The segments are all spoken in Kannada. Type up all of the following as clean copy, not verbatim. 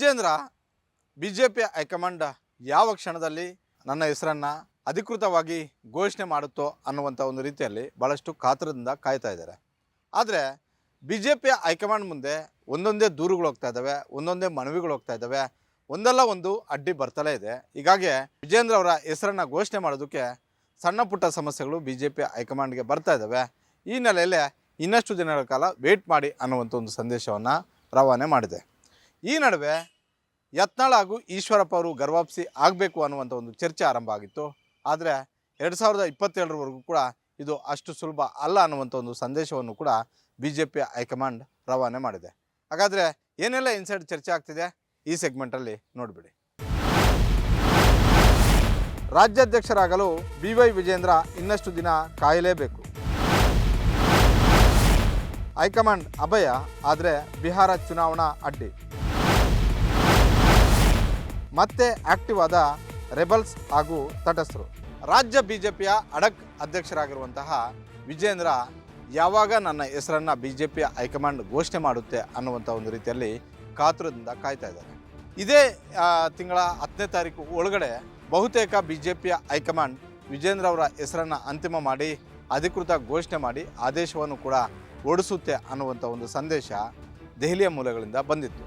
ವಿಜೇಂದ್ರ ಬಿಜೆಪಿ ಹೈಕಮಾಂಡ್ ಯಾವ ಕ್ಷಣದಲ್ಲಿ ನನ್ನ ಹೆಸರನ್ನು ಅಧಿಕೃತವಾಗಿ ಘೋಷಣೆ ಮಾಡುತ್ತೋ ಅನ್ನುವಂಥ ಒಂದು ರೀತಿಯಲ್ಲಿ ಭಾಳಷ್ಟು ಕಾತರದಿಂದ ಕಾಯ್ತಾ ಇದ್ದಾರೆ. ಆದರೆ ಬಿಜೆಪಿಯ ಹೈಕಮಾಂಡ್ ಮುಂದೆ ಒಂದೊಂದೇ ದೂರುಗಳು ಹೋಗ್ತಾ ಇದ್ದಾವೆ, ಒಂದೊಂದೇ ಮನವಿಗಳು ಹೋಗ್ತಾ ಇದ್ದಾವೆ, ಒಂದಲ್ಲ ಒಂದು ಅಡ್ಡಿ ಬರ್ತಲೇ ಇದೆ. ಹೀಗಾಗಿ ವಿಜೇಂದ್ರ ಅವರ ಹೆಸರನ್ನು ಘೋಷಣೆ ಮಾಡೋದಕ್ಕೆ ಸಣ್ಣ ಪುಟ್ಟ ಸಮಸ್ಯೆಗಳು ಬಿಜೆಪಿ ಹೈಕಮಾಂಡ್ಗೆ ಬರ್ತಾ ಇದ್ದಾವೆ. ಈ ನೆಲೆಯಲ್ಲಿ ಇನ್ನಷ್ಟು ದಿನಗಳ ಕಾಲ ವೇಟ್ ಮಾಡಿ ಅನ್ನುವಂಥ ಒಂದು ಸಂದೇಶವನ್ನು ರವಾನೆ ಮಾಡಿದೆ. ಈ ನಡುವೆ ಯತ್ನಾಳ್ ಹಾಗೂ ಈಶ್ವರಪ್ಪ ಅವರು ಗರ್ವಾಪ್ಸಿ ಆಗಬೇಕು ಅನ್ನುವಂಥ ಒಂದು ಚರ್ಚೆ ಆರಂಭ ಆಗಿತ್ತು. ಆದರೆ 2027ರವರೆಗೂ ಕೂಡ ಇದು ಅಷ್ಟು ಸುಲಭ ಅಲ್ಲ ಅನ್ನುವಂಥ ಒಂದು ಸಂದೇಶವನ್ನು ಕೂಡ ಬಿಜೆಪಿ ಹೈಕಮಾಂಡ್ ರವಾನೆ ಮಾಡಿದೆ. ಹಾಗಾದರೆ ಏನೆಲ್ಲ ಇನ್ಸೈಡ್ ಚರ್ಚೆ ಆಗ್ತಿದೆ ಈ ಸೆಗ್ಮೆಂಟಲ್ಲಿ ನೋಡಿಬಿಡಿ. ರಾಜ್ಯಾಧ್ಯಕ್ಷರಾಗಲು BY ವಿಜೇಂದ್ರ ಇನ್ನಷ್ಟು ದಿನ ಕಾಯಲೇಬೇಕು. ಹೈಕಮಾಂಡ್ ಅಭಯ, ಆದರೆ ಬಿಹಾರ ಚುನಾವಣಾ ಅಡ್ಡಿ. ಮತ್ತೆ ಆಕ್ಟಿವ್ ಆದ ರೆಬಲ್ಸ್ ಹಾಗೂ ತಟಸ್ಥರು. ರಾಜ್ಯ ಬಿಜೆಪಿಯ ಅಡಕ್ ಅಧ್ಯಕ್ಷರಾಗಿರುವಂತಹ ವಿಜೇಂದ್ರ ಯಾವಾಗ ನನ್ನ ಹೆಸರನ್ನು ಬಿಜೆಪಿಯ ಹೈಕಮಾಂಡ್ ಘೋಷಣೆ ಮಾಡುತ್ತೆ ಅನ್ನುವಂಥ ಒಂದು ರೀತಿಯಲ್ಲಿ ಕಾತುರದಿಂದ ಕಾಯ್ತಾ ಇದ್ದಾರೆ. ಇದೇ ತಿಂಗಳ 10ನೇ ತಾರೀಕು ಒಳಗಡೆ ಬಹುತೇಕ ಬಿಜೆಪಿಯ ಹೈಕಮಾಂಡ್ ವಿಜೇಂದ್ರ ಅವರ ಹೆಸರನ್ನು ಅಂತಿಮ ಮಾಡಿ ಅಧಿಕೃತ ಘೋಷಣೆ ಮಾಡಿ ಆದೇಶವನ್ನು ಕೂಡ ಹೊರಡಿಸುತ್ತೆ ಅನ್ನುವಂಥ ಒಂದು ಸಂದೇಶ ದೆಹಲಿಯ ಮೂಲಗಳಿಂದ ಬಂದಿತ್ತು.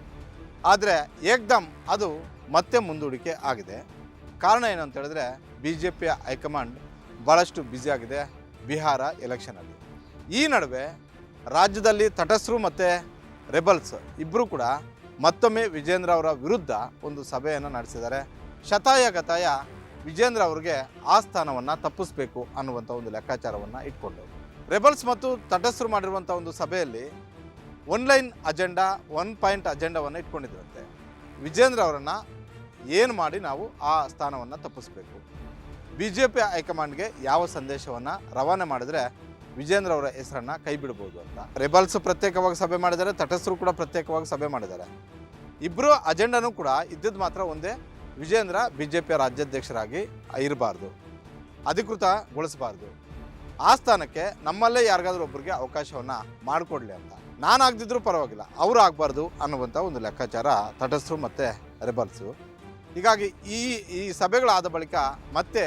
ಆದರೆ ಏಕ್ದಮ್ ಅದು ಮತ್ತೆ ಮುಂದೂಡಿಕೆ ಆಗಿದೆ. ಕಾರಣ ಏನು ಅಂತ ಹೇಳಿದ್ರೆ ಬಿಜೆಪಿಯ ಹೈಕಮಾಂಡ್ ಭಾಳಷ್ಟು ಬ್ಯುಸಿಯಾಗಿದೆ ಬಿಹಾರ ಎಲೆಕ್ಷನಲ್ಲಿ. ಈ ನಡುವೆ ರಾಜ್ಯದಲ್ಲಿ ತಟಸ್ಥರು ಮತ್ತು ರೆಬಲ್ಸ್ ಇಬ್ಬರೂ ಕೂಡ ಮತ್ತೊಮ್ಮೆ ವಿಜೇಂದ್ರ ಅವರ ವಿರುದ್ಧ ಒಂದು ಸಭೆಯನ್ನು ನಡೆಸಿದ್ದಾರೆ. ಶತಾಯ ಗತಾಯ ವಿಜೇಂದ್ರ ಅವರಿಗೆ ಆ ಸ್ಥಾನವನ್ನು ತಪ್ಪಿಸಬೇಕು ಅನ್ನುವಂಥ ಒಂದು ಲೆಕ್ಕಾಚಾರವನ್ನು ಇಟ್ಕೊಂಡು ರೆಬಲ್ಸ್ ಮತ್ತು ತಟಸ್ಥರು ಮಾಡಿರುವಂಥ ಒಂದು ಸಭೆಯಲ್ಲಿ ಒನ್ಲೈನ್ ಅಜೆಂಡಾ, 1 ಪಾಯಿಂಟ್ ಅಜೆಂಡಾವನ್ನು ಇಟ್ಕೊಂಡಿದ್ರಂತೆ. ವಿಜೇಂದ್ರ ಅವರನ್ನು ಏನು ಮಾಡಿ ನಾವು ಆ ಸ್ಥಾನವನ್ನು ತಪ್ಪಿಸಬೇಕು, ಬಿಜೆಪಿ ಹೈಕಮಾಂಡ್ಗೆ ಯಾವ ಸಂದೇಶವನ್ನು ರವಾನೆ ಮಾಡಿದರೆ ವಿಜೇಂದ್ರ ಅವರ ಹೆಸರನ್ನು ಕೈ ಬಿಡ್ಬೋದು ಅಂತ. ರೆಬಲ್ಸ್ ಪ್ರತ್ಯೇಕವಾಗಿ ಸಭೆ ಮಾಡಿದ್ದಾರೆ, ತಟಸ್ಥರು ಕೂಡ ಪ್ರತ್ಯೇಕವಾಗಿ ಸಭೆ ಮಾಡಿದ್ದಾರೆ. ಇಬ್ಬರು ಅಜೆಂಡಾನೂ ಕೂಡ ಇದ್ದದ್ದು ಮಾತ್ರ ಒಂದೇ, ವಿಜೇಂದ್ರ ಬಿಜೆಪಿಯ ರಾಜ್ಯಾಧ್ಯಕ್ಷರಾಗಿ ಇರಬಾರ್ದು, ಅಧಿಕೃತಗೊಳಿಸಬಾರ್ದು, ಆ ಸ್ಥಾನಕ್ಕೆ ನಮ್ಮಲ್ಲೇ ಯಾರಿಗಾದ್ರೂ ಒಬ್ಬರಿಗೆ ಅವಕಾಶವನ್ನು ಮಾಡಿಕೊಡ್ಲಿ ಅಂತ. ನಾನು ಆಗದಿದ್ರೂ ಪರವಾಗಿಲ್ಲ, ಅವರು ಆಗಬಾರ್ದು ಅನ್ನುವಂಥ ಒಂದು ಲೆಕ್ಕಾಚಾರ ತಟಸ್ಥರು ಮತ್ತು ರೆಬಲ್ಸು. ಹೀಗಾಗಿ ಈ ಸಭೆಗಳಾದ ಬಳಿಕ ಮತ್ತೆ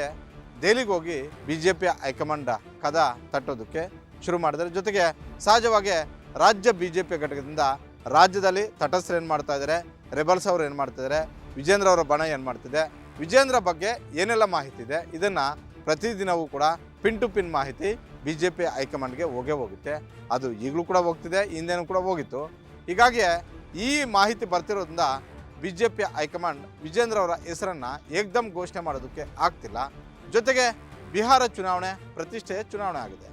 ದೆಹಲಿಗೆ ಹೋಗಿ ಬಿಜೆಪಿಯ ಹೈಕಮಾಂಡ್ ಕದ ತಟ್ಟೋದಕ್ಕೆ ಶುರು ಮಾಡಿದ್ದಾರೆ. ಜೊತೆಗೆ ಸಹಜವಾಗಿ ರಾಜ್ಯ ಬಿಜೆಪಿ ಘಟಕದಿಂದ ರಾಜ್ಯದಲ್ಲಿ ತಟಸ್ಥರು ಏನು ಮಾಡ್ತಾ ಇದ್ದಾರೆ, ರೆಬಲ್ಸ್ ಅವರು ಏನು ಮಾಡ್ತಿದ್ದಾರೆ, ವಿಜೇಂದ್ರ ಅವರ ಬಣ ಏನು ಮಾಡ್ತಿದೆ, ವಿಜೇಂದ್ರ ಬಗ್ಗೆ ಏನೆಲ್ಲ ಮಾಹಿತಿ ಇದೆ, ಇದನ್ನು ಪ್ರತಿದಿನವೂ ಕೂಡ ಪಿನ್ ಟು ಪಿನ್ ಮಾಹಿತಿ ಬಿಜೆಪಿ ಹೈಕಮಾಂಡ್ಗೆ ಹೋಗುತ್ತೆ. ಅದು ಈಗಲೂ ಕೂಡ ಹೋಗ್ತಿದೆ, ಹಿಂದೆನೂ ಕೂಡ ಹೋಗಿತ್ತು. ಹೀಗಾಗಿ ಈ ಮಾಹಿತಿ ಬರ್ತಿರೋದ್ರಿಂದ ಬಿಜೆಪಿ ಹೈಕಮಾಂಡ್ ವಿಜೇಂದ್ರ ಅವರ ಹೆಸರನ್ನು ಏಕ್ದಮ್ ಘೋಷಣೆ ಮಾಡೋದಕ್ಕೆ ಆಗ್ತಿಲ್ಲ. ಜೊತೆಗೆ ಬಿಹಾರ ಚುನಾವಣೆ ಪ್ರತಿಷ್ಠೆಯ ಚುನಾವಣೆ ಆಗಿದೆ.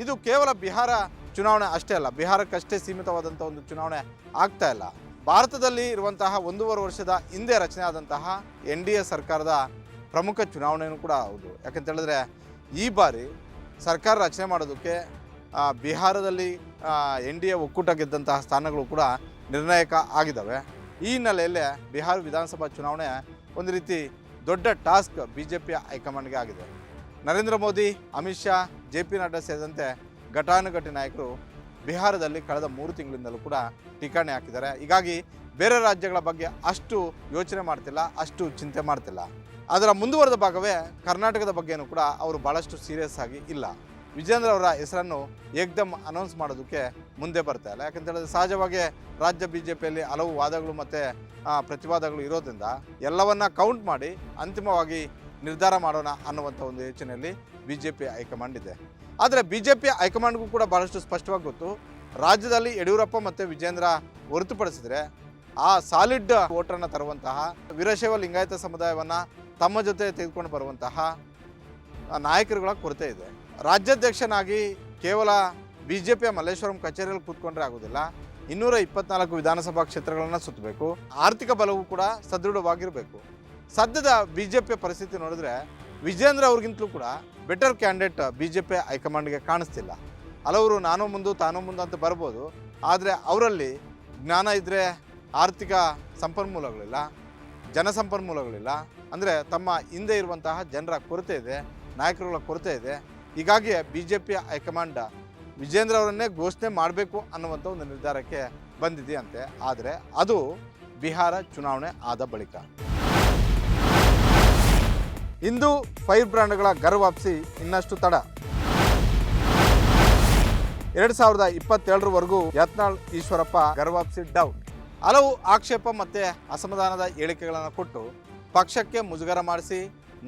ಇದು ಕೇವಲ ಬಿಹಾರ ಚುನಾವಣೆ ಅಷ್ಟೇ ಅಲ್ಲ, ಬಿಹಾರಕ್ಕಷ್ಟೇ ಸೀಮಿತವಾದಂಥ ಒಂದು ಚುನಾವಣೆ ಆಗ್ತಾ ಇಲ್ಲ. ಭಾರತದಲ್ಲಿ ಇರುವಂತಹ 1.5 ವರ್ಷದ ಹಿಂದೆ ರಚನೆ ಆದಂತಹ NDA ಸರ್ಕಾರದ ಪ್ರಮುಖ ಚುನಾವಣೆಯೂ ಕೂಡ ಹೌದು. ಯಾಕಂತ ಹೇಳಿದ್ರೆ ಈ ಬಾರಿ ಸರ್ಕಾರ ರಚನೆ ಮಾಡೋದಕ್ಕೆ ಬಿಹಾರದಲ್ಲಿ NDA ಒಕ್ಕೂಟ ಗೆದ್ದಂತಹ ಸ್ಥಾನಗಳು ಕೂಡ ನಿರ್ಣಾಯಕ ಆಗಿದ್ದಾವೆ. ಈ ಹಿನ್ನೆಲೆಯಲ್ಲೇ ಬಿಹಾರ ವಿಧಾನಸಭಾ ಚುನಾವಣೆ ಒಂದು ರೀತಿ ದೊಡ್ಡ ಟಾಸ್ಕ್ ಬಿಜೆಪಿಯ ಹೈಕಮಾಂಡ್ಗೆ ಆಗಿದೆ. ನರೇಂದ್ರ ಮೋದಿ, ಅಮಿತ್ ಶಾ, JP ನಡ್ಡಾ ಸೇರಿದಂತೆ ಘಟಾನುಘಟಿ ನಾಯಕರು ಬಿಹಾರದಲ್ಲಿ ಕಳೆದ 3 ತಿಂಗಳಿಂದಲೂ ಕೂಡ ಠಿಕಾಣೆ ಹಾಕಿದ್ದಾರೆ. ಹೀಗಾಗಿ ಬೇರೆ ರಾಜ್ಯಗಳ ಬಗ್ಗೆ ಅಷ್ಟು ಯೋಚನೆ ಮಾಡ್ತಿಲ್ಲ, ಅಷ್ಟು ಚಿಂತೆ ಮಾಡ್ತಿಲ್ಲ. ಅದರ ಮುಂದುವರೆದ ಭಾಗವೇ ಕರ್ನಾಟಕದ ಬಗ್ಗೆಯೂ ಕೂಡ ಅವರು ಭಾಳಷ್ಟು ಸೀರಿಯಸ್ ಆಗಿ ಇಲ್ಲ. ವಿಜೇಂದ್ರ ಅವರ ಹೆಸರನ್ನು ಏಕ್ದಮ್ ಅನೌನ್ಸ್ ಮಾಡೋದಕ್ಕೆ ಮುಂದೆ ಬರ್ತಾ ಇಲ್ಲ. ಯಾಕಂತ ಹೇಳಿದ್ರೆ ಸಹಜವಾಗಿ ರಾಜ್ಯ ಬಿಜೆಪಿಯಲ್ಲಿ ಹಲವು ವಾದಗಳು ಮತ್ತು ಪ್ರತಿವಾದಗಳು ಇರೋದ್ರಿಂದ ಎಲ್ಲವನ್ನ ಕೌಂಟ್ ಮಾಡಿ ಅಂತಿಮವಾಗಿ ನಿರ್ಧಾರ ಮಾಡೋಣ ಅನ್ನುವಂಥ ಒಂದು ಯೋಚನೆಯಲ್ಲಿ ಬಿಜೆಪಿ ಹೈಕಮಾಂಡ್ ಇದೆ. ಆದರೆ ಬಿಜೆಪಿ ಹೈಕಮಾಂಡ್ಗೂ ಕೂಡ ಭಾಳಷ್ಟು ಸ್ಪಷ್ಟವಾಗಿ ಗೊತ್ತು, ರಾಜ್ಯದಲ್ಲಿ ಯಡಿಯೂರಪ್ಪ ಮತ್ತು ವಿಜೇಂದ್ರ ಹೊರತುಪಡಿಸಿದರೆ ಆ ಸಾಲಿಡ್ ವೋಟರನ್ನು ತರುವಂತಹ ವೀರಶೈವ ಲಿಂಗಾಯತ ಸಮುದಾಯವನ್ನು ತಮ್ಮ ಜೊತೆ ತೆಗೆದುಕೊಂಡು ಬರುವಂತಹ ನಾಯಕರುಗಳ ಕೊರತೆ ಇದೆ. ರಾಜ್ಯಾಧ್ಯಕ್ಷನಾಗಿ ಕೇವಲ ಬಿಜೆಪಿಯ ಮಲ್ಲೇಶ್ವರಂ ಕಚೇರಿಯಲ್ಲಿ ಕೂತ್ಕೊಂಡ್ರೆ ಆಗೋದಿಲ್ಲ, 224 ವಿಧಾನಸಭಾ ಕ್ಷೇತ್ರಗಳನ್ನು ಸುತ್ತಬೇಕು. ಆರ್ಥಿಕ ಬಲವೂ ಕೂಡ ಸದೃಢವಾಗಿರಬೇಕು. ಸದ್ಯದ ಬಿಜೆಪಿಯ ಪರಿಸ್ಥಿತಿ ನೋಡಿದ್ರೆ ವಿಜೇಂದ್ರ ಅವ್ರಿಗಿಂತಲೂ ಕೂಡ ಬೆಟರ್ ಕ್ಯಾಂಡಿಡೇಟ್ ಬಿಜೆಪಿ ಹೈಕಮಾಂಡ್ಗೆ ಕಾಣಿಸ್ತಿಲ್ಲ. ಹಲವರು ನಾನು ಮುಂದು ತಾನು ಮುಂದೆ ಅಂತ ಬರ್ಬೋದು, ಆದರೆ ಅವರಲ್ಲಿ ಜ್ಞಾನ ಇದ್ದರೆ ಆರ್ಥಿಕ ಸಂಪನ್ಮೂಲಗಳಿಲ್ಲ, ಜನಸಂಪನ್ಮೂಲಗಳಿಲ್ಲ. ಅಂದರೆ ತಮ್ಮ ಹಿಂದೆ ಇರುವಂತಹ ಜನರ ಕೊರತೆ ಇದೆ, ನಾಯಕರುಗಳ ಕೊರತೆ ಇದೆ. ಹೀಗಾಗಿ ಬಿಜೆಪಿಯ ಹೈಕಮಾಂಡ್ ವಿಜೇಂದ್ರ ಅವರನ್ನೇ ಘೋಷಣೆ ಮಾಡಬೇಕು ಅನ್ನುವಂಥ ಒಂದು ನಿರ್ಧಾರಕ್ಕೆ ಬಂದಿದೆಯಂತೆ. ಆದರೆ ಅದು ಬಿಹಾರ ಚುನಾವಣೆ ಆದ ಬಳಿಕ. ಇಂದು ಫೈರ್ ಬ್ರ್ಯಾಂಡ್ಗಳ ಗರ್ ವಾಪಸಿ ಇನ್ನಷ್ಟು ತಡ. 2027ರವರೆಗೂ ಯತ್ನಾಳ್ ಈಶ್ವರಪ್ಪ ಗರ್ ವಾಪಸಿ ಡೌಟ್. ಹಲವು ಆಕ್ಷೇಪ ಮತ್ತು ಅಸಮಾಧಾನದ ಹೇಳಿಕೆಗಳನ್ನು ಕೊಟ್ಟು ಪಕ್ಷಕ್ಕೆ ಮುಜುಗರ ಮಾಡಿಸಿ,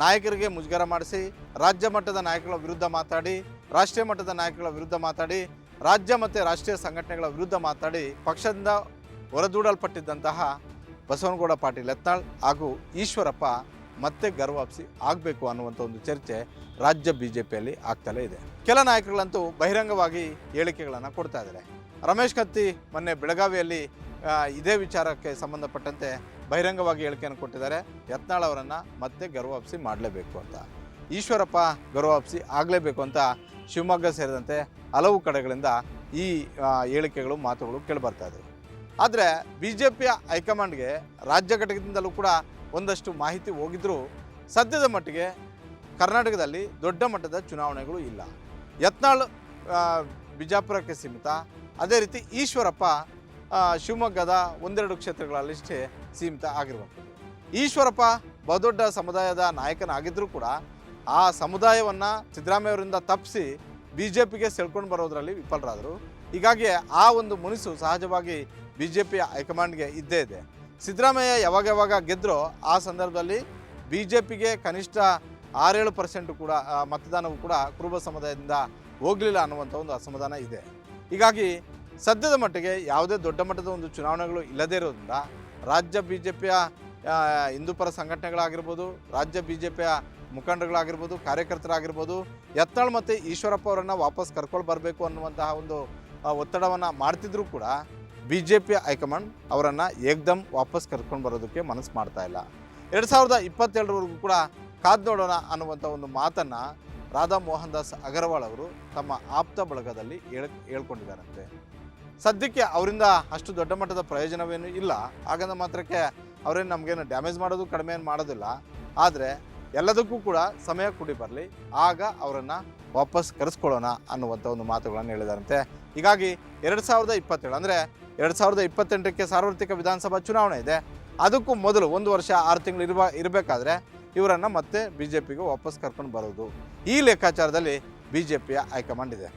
ನಾಯಕರಿಗೆ ಮುಜುಗರ ಮಾಡಿಸಿ, ರಾಜ್ಯ ಮಟ್ಟದ ನಾಯಕರ ವಿರುದ್ಧ ಮಾತಾಡಿ, ರಾಷ್ಟ್ರೀಯ ಮಟ್ಟದ ನಾಯಕರ ವಿರುದ್ಧ ಮಾತಾಡಿ, ರಾಜ್ಯ ಮತ್ತು ರಾಷ್ಟ್ರೀಯ ಸಂಘಟನೆಗಳ ವಿರುದ್ಧ ಮಾತಾಡಿ ಪಕ್ಷದಿಂದ ಹೊರದೂಡಲ್ಪಟ್ಟಿದ್ದಂತಹ ಬಸವನಗೌಡ ಪಾಟೀಲ್ ಯತ್ನಾಳ್ ಹಾಗೂ ಈಶ್ವರಪ್ಪ ಮತ್ತೆ ಗರ್ ವಾಪಸಿ ಆಗಬೇಕು ಅನ್ನುವಂಥ ಒಂದು ಚರ್ಚೆ ರಾಜ್ಯ ಬಿಜೆಪಿಯಲ್ಲಿ ಆಗ್ತಲೇ ಇದೆ. ಕೆಲ ನಾಯಕರುಗಳಂತೂ ಬಹಿರಂಗವಾಗಿ ಹೇಳಿಕೆಗಳನ್ನು ಕೊಡ್ತಾ ಇದ್ದಾರೆ. ರಮೇಶ್ ಕತ್ತಿ ಮೊನ್ನೆ ಬೆಳಗಾವಿಯಲ್ಲಿ ಇದೇ ವಿಚಾರಕ್ಕೆ ಸಂಬಂಧಪಟ್ಟಂತೆ ಬಹಿರಂಗವಾಗಿ ಹೇಳಿಕೆಯನ್ನು ಕೊಟ್ಟಿದ್ದಾರೆ. ಯತ್ನಾಳ್ ಅವರನ್ನು ಮತ್ತೆ ಗರ್ ವಾಪಸಿ ಮಾಡಲೇಬೇಕು ಅಂತ, ಈಶ್ವರಪ್ಪ ಗರ್ ವಾಪಸಿ ಆಗಲೇಬೇಕು ಅಂತ ಶಿವಮೊಗ್ಗ ಸೇರಿದಂತೆ ಹಲವು ಕಡೆಗಳಿಂದ ಈ ಹೇಳಿಕೆಗಳು ಮಾತುಗಳು ಕೇಳಿಬರ್ತಾ ಇದ್ದವು. ಆದರೆ ಬಿಜೆಪಿಯ ಹೈಕಮಾಂಡ್ಗೆ ರಾಜ್ಯ ಘಟಕದಿಂದಲೂ ಕೂಡ ಒಂದಷ್ಟು ಮಾಹಿತಿ ಹೋಗಿದ್ದರೂ ಸದ್ಯದ ಮಟ್ಟಿಗೆ ಕರ್ನಾಟಕದಲ್ಲಿ ದೊಡ್ಡ ಮಟ್ಟದ ಚುನಾವಣೆಗಳು ಇಲ್ಲ. ಯತ್ನಾಳ್ ಬಿಜಾಪುರಕ್ಕೆ ಸೀಮಿತ, ಅದೇ ರೀತಿ ಈಶ್ವರಪ್ಪ ಶಿವಮೊಗ್ಗದ ಒಂದೆರಡು ಕ್ಷೇತ್ರಗಳಲ್ಲಷ್ಟೇ ಸೀಮಿತ ಆಗಿರುವಂಥದ್ದು. ಈಶ್ವರಪ್ಪ ಬಹುದೊಡ್ಡ ಸಮುದಾಯದ ನಾಯಕನಾಗಿದ್ದರೂ ಕೂಡ ಆ ಸಮುದಾಯವನ್ನು ಸಿದ್ದರಾಮಯ್ಯವರಿಂದ ತಪ್ಪಿಸಿ ಬಿ ಜೆ ಪಿಗೆ ಸೆಳ್ಕೊಂಡು ಬರೋದರಲ್ಲಿ ವಿಫಲರಾದರು. ಹೀಗಾಗಿ ಆ ಒಂದು ಮುನಿಸು ಸಹಜವಾಗಿ ಬಿ ಜೆ ಪಿಯ ಹೈಕಮಾಂಡ್ಗೆ ಇದ್ದೇ ಇದೆ. ಸಿದ್ದರಾಮಯ್ಯ ಯಾವಾಗ ಗೆದ್ದರೋ ಆ ಸಂದರ್ಭದಲ್ಲಿ ಬಿ ಜೆ ಪಿಗೆ ಕನಿಷ್ಠ 6-7% ಕೂಡ ಮತದಾನವು ಕೂಡ ಕುರುಬ ಸಮುದಾಯದಿಂದ ಹೋಗಲಿಲ್ಲ ಅನ್ನುವಂಥ ಒಂದು ಅಸಮಾಧಾನ ಇದೆ. ಹೀಗಾಗಿ ಸದ್ಯದ ಮಟ್ಟಿಗೆ ಯಾವುದೇ ದೊಡ್ಡ ಮಟ್ಟದ ಒಂದು ಚುನಾವಣೆಗಳು ಇಲ್ಲದೇ ಇರೋದ್ರಿಂದ ರಾಜ್ಯ ಬಿ ಜೆ ಪಿಯ ಹಿಂದೂಪರ ಸಂಘಟನೆಗಳಾಗಿರ್ಬೋದು, ರಾಜ್ಯ ಬಿ ಜೆ ಪಿಯ ಮುಖಂಡರುಗಳಾಗಿರ್ಬೋದು, ಕಾರ್ಯಕರ್ತರಾಗಿರ್ಬೋದು, ಯತ್ನಾಳ್ ಮತ್ತು ಈಶ್ವರಪ್ಪ ಅವರನ್ನು ವಾಪಸ್ ಕರ್ಕೊಂಡು ಬರಬೇಕು ಅನ್ನುವಂತಹ ಒಂದು ಒತ್ತಡವನ್ನು ಮಾಡ್ತಿದ್ರೂ ಕೂಡ ಬಿ ಜೆ ಪಿ ಹೈಕಮಾಂಡ್ ಅವರನ್ನು ಏಕ್ದಮ್ ವಾಪಸ್ ಕರ್ಕೊಂಡು ಬರೋದಕ್ಕೆ ಮನಸ್ಸು ಮಾಡ್ತಾ ಇಲ್ಲ. 2027ರವರೆಗೂ ಕೂಡ ಕಾದು ನೋಡೋಣ ಅನ್ನುವಂಥ ಒಂದು ಮಾತನ್ನು ರಾಧಾ ಮೋಹನ್ ದಾಸ್ ಅಗರ್ವಾಲ್ ಅವರು ತಮ್ಮ ಆಪ್ತ ಬಳಗದಲ್ಲಿ ಹೇಳ್ಕೊಂಡಿದ್ದಾರಂತೆ. ಸದ್ಯಕ್ಕೆ ಅವರಿಂದ ಅಷ್ಟು ದೊಡ್ಡ ಮಟ್ಟದ ಪ್ರಯೋಜನವೇನು ಇಲ್ಲ. ಹಾಗಂದ ಮಾತ್ರಕ್ಕೆ ಅವರೇನು ನಮಗೇನು ಡ್ಯಾಮೇಜ್ ಮಾಡೋದು ಕಡಿಮೆ ಏನು ಮಾಡೋದಿಲ್ಲ. ಆದರೆ ಎಲ್ಲದಕ್ಕೂ ಕೂಡ ಸಮಯ ಕೂಡಿ ಬರಲಿ, ಆಗ ಅವರನ್ನು ವಾಪಸ್ ಕರೆಸ್ಕೊಳ್ಳೋಣ ಅನ್ನುವಂಥ ಒಂದು ಮಾತುಗಳನ್ನು ಹೇಳಿದಾರಂತೆ. ಹೀಗಾಗಿ 2027 ಅಂದರೆ 2028ಕ್ಕೆ ಸಾರ್ವತ್ರಿಕ ವಿಧಾನಸಭಾ ಚುನಾವಣೆ ಇದೆ. ಅದಕ್ಕೂ ಮೊದಲು 1 ವರ್ಷ 6 ತಿಂಗಳು ಇರಬೇಕಾದ್ರೆ ಇವರನ್ನು ಮತ್ತೆ ಬಿ ಜೆ ಪಿಗೆ ವಾಪಸ್ ಕರ್ಕೊಂಡು ಬರೋದು, ಈ ಲೆಕ್ಕಾಚಾರದಲ್ಲಿ ಬಿ ಜೆ ಪಿಯ ಹೈಕಮಾಂಡ್ ಇದೆ.